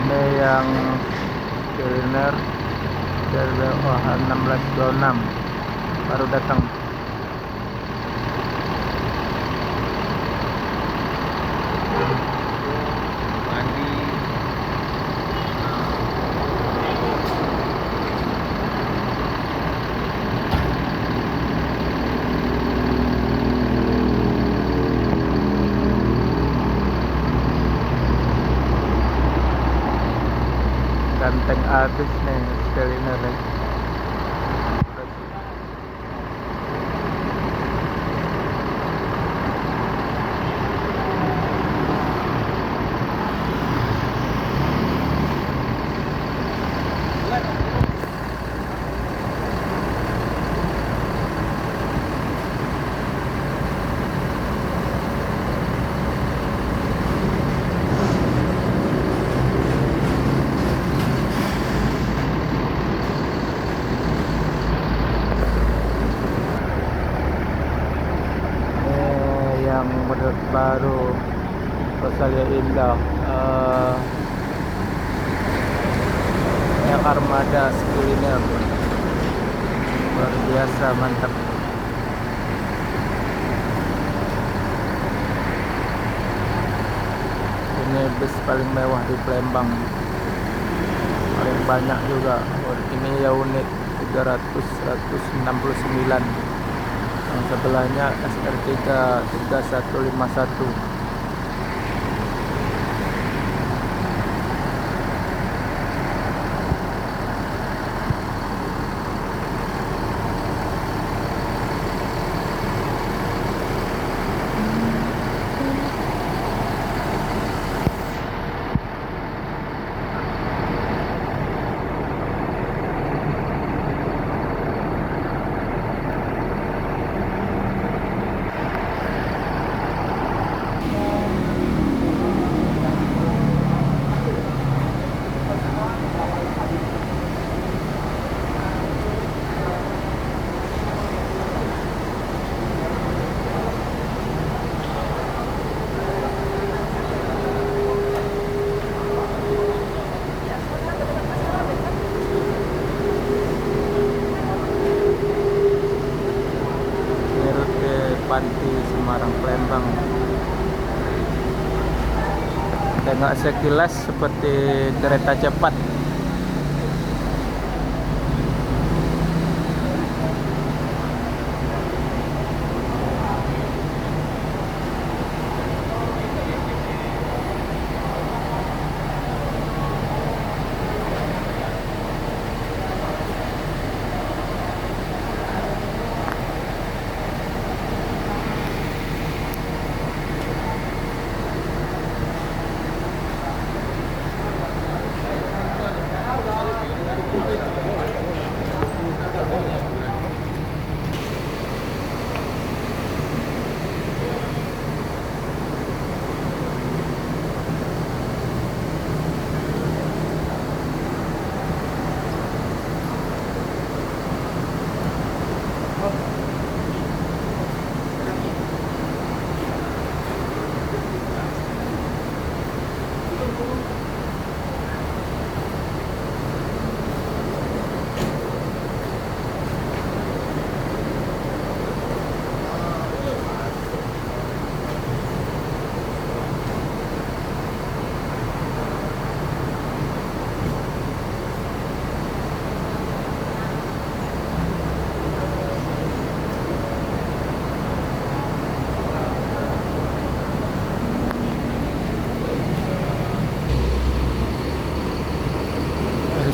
Ini yang kuliner dari OH 1626 baru datang. Mandi. Ganteng habis nih kuliner nih. Yang model baru Rosalia Indah, yang Armada kuliner luar biasa mantap. Ini bus paling mewah di Palembang, paling banyak juga. Ini ya unit 169, yang sebelahnya SR3 3151. Ini rute Panti Semarang Palembang. Tengok sekilas seperti kereta cepat.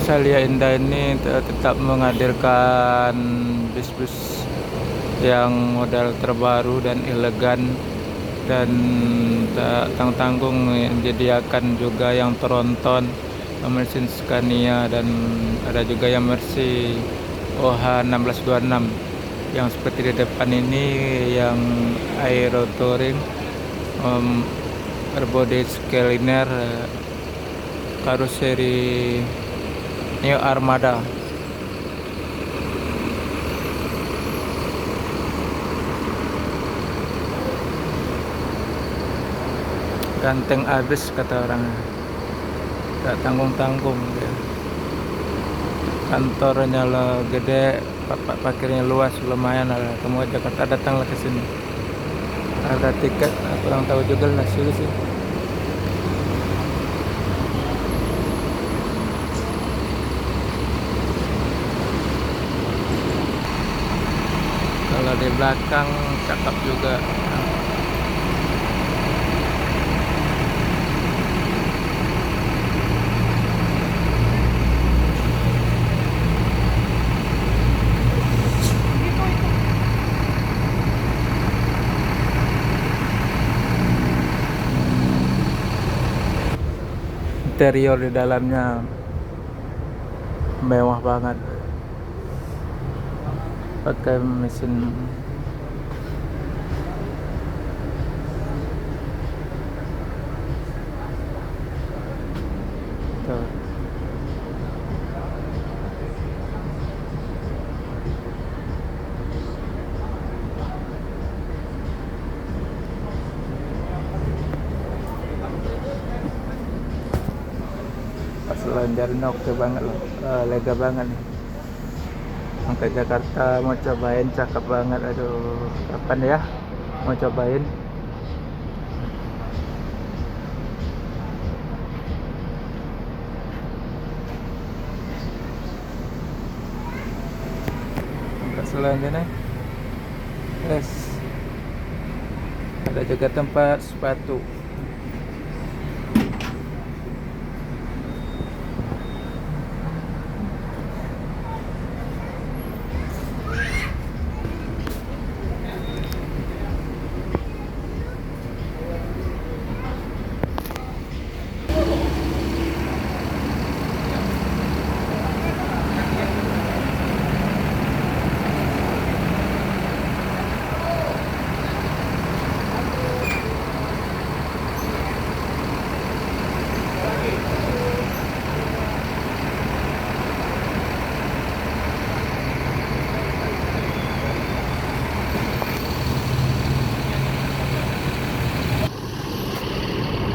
Rosalia Indah ini tetap menghadirkan bus-bus yang model terbaru dan elegan, dan tak tanggung-tanggung menyediakan juga yang tronton, mesin Scania, dan ada juga yang Mercy OH 1626 yang seperti di depan ini, yang Aero Touring, berbodi Skyline, karoseri New Armada. Ganteng abis kata orang. Gak tanggung-tanggung dia. Kantornya lah gede, parkirnya luas, lumayan lah. Kamu ajak Jakarta datanglah ke sini. Ada tiket, kurang tahu juga lah sih. Kalau di belakang cakep juga. Interior di dalamnya mewah banget. Pakai mesin tuh. Pas lanjarnya oke banget loh, lega banget nih. Sampai Jakarta mau cobain, cakep banget. Aduh, kapan ya mau cobain? Tempat selanjutnya, yes, ada juga tempat sepatu.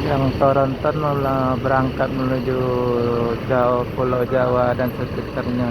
Yang Toronton malah berangkat menuju Pulau Jawa dan sekitarnya.